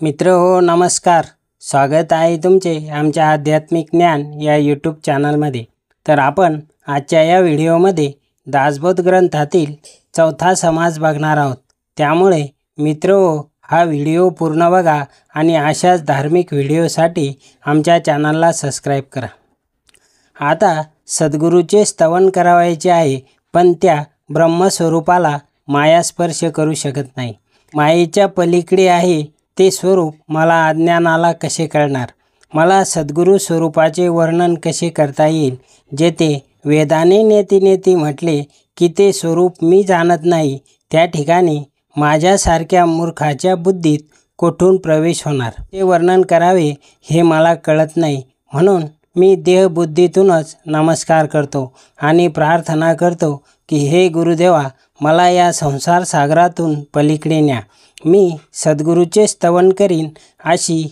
मित्र हो नमस्कार. स्वागत आहे तुमचे आमच्या आध्यात्मिक ज्ञान या यूट्यूब चॅनलमध्ये. तर आपण आजच्या या व्हिडिओमध्ये दासबोध ग्रंथातील चौथा समास बघणार आहोत. त्यामुळे मित्र हो हा व्हिडिओ पूर्ण बघा आणि अशाच धार्मिक व्हिडिओसाठी आमच्या चॅनलला सबस्क्राईब करा. आता सद्गुरूचे स्तवन करावयाचे आहे, पण त्या ब्रह्मस्वरूपाला माया स्पर्श करू शकत नाही. मायेच्या पलीकडे आहे ते स्वरूप मला अज्ञानाला कसे कळणार? मला सद्गुरू स्वरूपाचे वर्णन कसे करता येईल, जेथे वेदाने नेती नेती म्हटले की ते स्वरूप मी जाणत नाही. त्या ठिकाणी माझ्यासारख्या मूर्खाच्या बुद्धीत कोठून प्रवेश होणार? ते वर्णन करावे हे मला कळत नाही. म्हणून मी देहबुद्धीतूनच नमस्कार करतो आणि प्रार्थना करतो की हे गुरुदेवा, मला या संसार सागरातून पलीकडे न्या. मी सद्गुरूचे स्तवन करीन अशी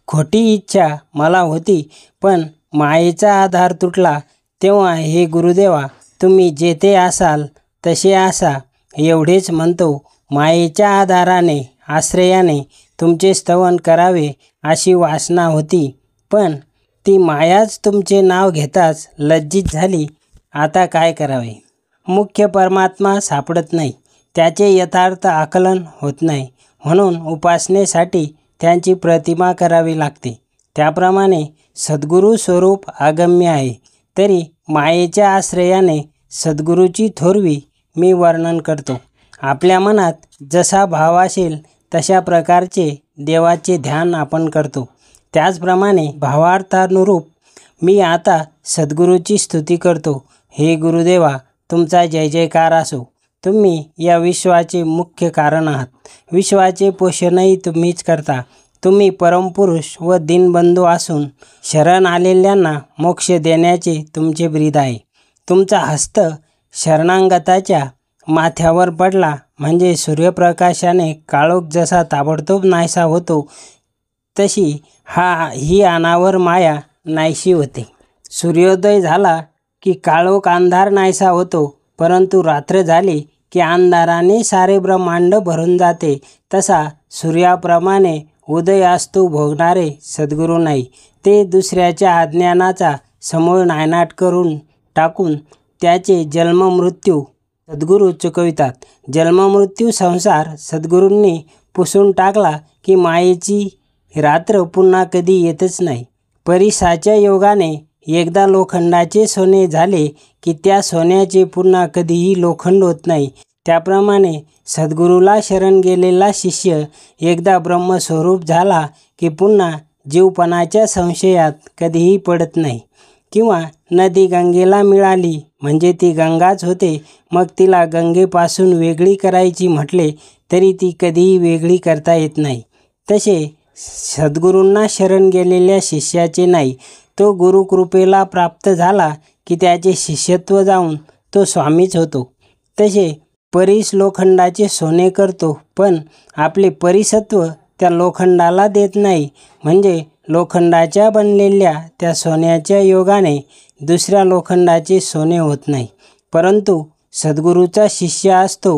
खोटी इच्छा मला होती, पण मायेचा आधार तुटला तेव्हा हे गुरुदेवा, तुम्ही जेथे असाल तसे असा एवढेच म्हणतो. मायेच्या आधाराने आश्रयाने तुमचे स्तवन करावे अशी वासना होती, पण ती मायाच तुमचे नाव घेताच लज्जित झाली. आता काय करावे? मुख्य परमात्मा सापडत नाही, त्याचे यथार्थ आकलन होत नाही. म्हणून उपासनेसाठी त्यांची प्रतिमा करावी लागते. त्याप्रमाणे सद्गुरू स्वरूप अगम्य आहे, तरी मायेच्या आश्रयाने सद्गुरूची थोरवी मी वर्णन करतो. आपल्या मनात जसा भाव असेल तशा प्रकारचे देवाचे ध्यान आपण करतो. त्याचप्रमाणे भावार्थानुरूप मी आता सद्गुरूची स्तुती करतो. हे गुरुदेवा, तुमचा जय जयकार असो. तुम्ही या विश्वाचे मुख्य कारण आहात. विश्वाचे पोषणही तुम्हीच करता. तुम्ही परमपुरुष व दीनबंधू असून शरण आलेल्यांना मोक्ष देण्याचे तुमचे ब्रीद आहे. तुमचा हस्त शरणागताच्या माथ्यावर पडला म्हणजे सूर्यप्रकाशाने काळोख जसा ताबडतोब नाहीसा होतो, तशी ही अनावर माया नाहीशी होते. सूर्योदय झाला की काळोख अंधार नाहीसा होतो, परंतु रात्र झाली की अंधाराने सारे ब्रह्मांड भरून जाते. तसा सूर्याप्रमाणे उदय असतो भोगणारे सद्गुरू नाही. ते दुसऱ्याच्या अज्ञानाचा समूळ नायनाट करून टाकून त्याचे जन्ममृत्यू सद्गुरू चुकवितात. जन्ममृत्यू संसार सद्गुरूंनी पुसून टाकला की मायेची रात्र पुन्हा कधी येतच नाही. परिसाच्या योगाने एकदा लोखंडाचे सोने झाले की त्या सोन्याचे पुन्हा कधीही लोखंड होत नाही. त्याप्रमाणे सद्गुरूला शरण गेलेला शिष्य एकदा ब्रह्मस्वरूप झाला की पुन्हा जीवपणाच्या संशयात कधीही पडत नाही. किंवा नदी गंगेला मिळाली म्हणजे ती गंगाच होते. मग तिला गंगेपासून वेगळी करायची म्हटले तरी ती कधीही वेगळी करता येत नाही. तसे सद्गुरूंना शरण गेलेल्या शिष्याचे नाही. तो गुरुकृपेला प्राप्त झाला की त्याचे शिष्यत्व जाऊन तो स्वामीच होतो. तसे परीस लोखंडाचे सोने करतो, पण आपले परिसत्व त्या लोखंडाला देत नाही. म्हणजे लोखंडाच्या बनलेल्या त्या सोन्याच्या योगाने दुसऱ्या लोखंडाचे सोने होत नाही. परंतु सद्गुरूचा शिष्य असतो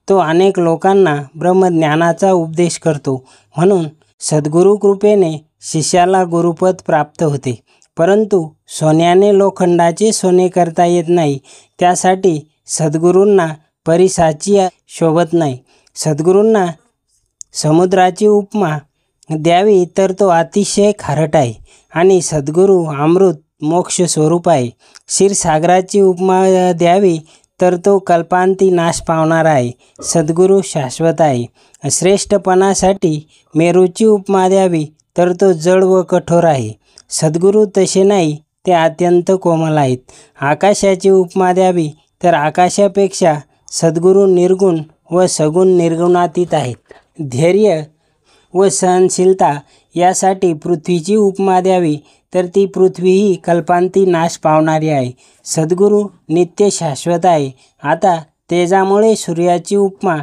तो अनेक लोकांना ब्रह्मज्ञानाचा उपदेश करतो. म्हणून सद्गुरू कृपेने शिष्याला गुरुपद प्राप्त होते. परंतु सोन्याने लोखंडाचे सोने करता येत नाही. त्यासाठी सद्गुरूंना परिसाची शोभत नाही. सद्गुरूंना समुद्राची उपमा द्यावी तर तो अतिशय खारट आहे आणि सद्गुरू अमृत मोक्ष स्वरूप आहे. क्षीरसागराची उपमा द्यावी तर तो कल्पांती नाश पावणार आहे. सद्गुरू शाश्वत आहे. श्रेष्ठपणासाठी मेरूची उपमा द्यावी तर तो जड व कठोर आहे. सद्गुरू तसे नाही, ते अत्यंत कोमल आहेत. आकाशाची उपमा द्यावी तर आकाशापेक्षा सद्गुरू निर्गुण व सगुण निर्गुणातीत आहेत. धैर्य व सहनशीलता यासाठी पृथ्वीची उपमा द्यावी तर ती पृथ्वीही कल्पांती नाश पावणारी आहे. सद्गुरू नित्य शाश्वत आहे. आता तेजामुळे सूर्याची उपमा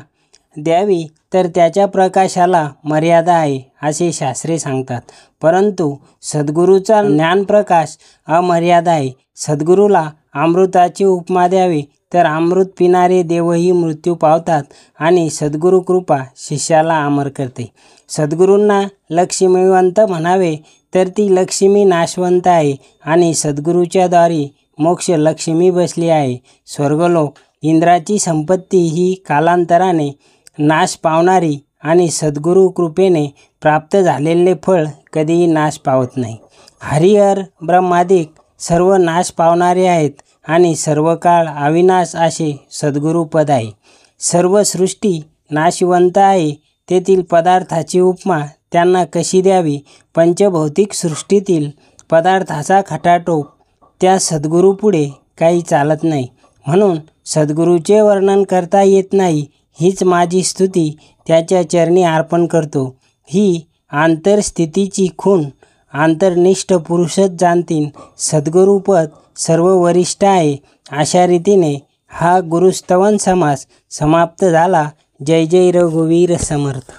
द्यावी तर त्याच्या प्रकाशाला मर्यादा आहे असे शास्त्रे सांगतात. परंतु सद्गुरूचा ज्ञानप्रकाश अमर्याद आहे. सद्गुरूला अमृताची उपमा द्यावी तर अमृत पिणारे देवही मृत्यू पावतात आणि सद्गुरू कृपा शिष्याला अमर करते. सद्गुरूंना लक्ष्मीवंत म्हणावे तर ती लक्ष्मी नाशवंत आहे आणि सद्गुरूच्या द्वारी मोक्ष लक्ष्मी बसली आहे. स्वर्गलोक इंद्राची संपत्ती ही कालांतराने नाश पावणारी आणि सद्गुरू कृपेने प्राप्त झालेले फळ कधीही नाश पावत नाही. हरिहर ब्रह्मादिक सर्व नाश पावणारे आहेत आणि सर्व काळ अविनाश असे सद्गुरूपद आहे. सर्व सृष्टी नाशवंत आहे, तेथील पदार्थाची उपमा त्यांना कशी द्यावी. पंचभौतिक सृष्टीतील पदार्थाचा खटाटोप त्या सद्गुरूपुढे काही चालत नाही, म्हणून सद्गुरूचे वर्णन करता येत नाही. हीच माझी स्तुती त्याच्या चरणी अर्पण करतो. ही आंतरस्थितीची खूण अंतर्निष्ठ पुरुषच जाणतील. सद्गुरूपद सर्व वरिष्ठ आहे. अशा रीतीने हा गुरुस्तवन समास समाप्त झाला. जय जय रघुवीर समर्थ.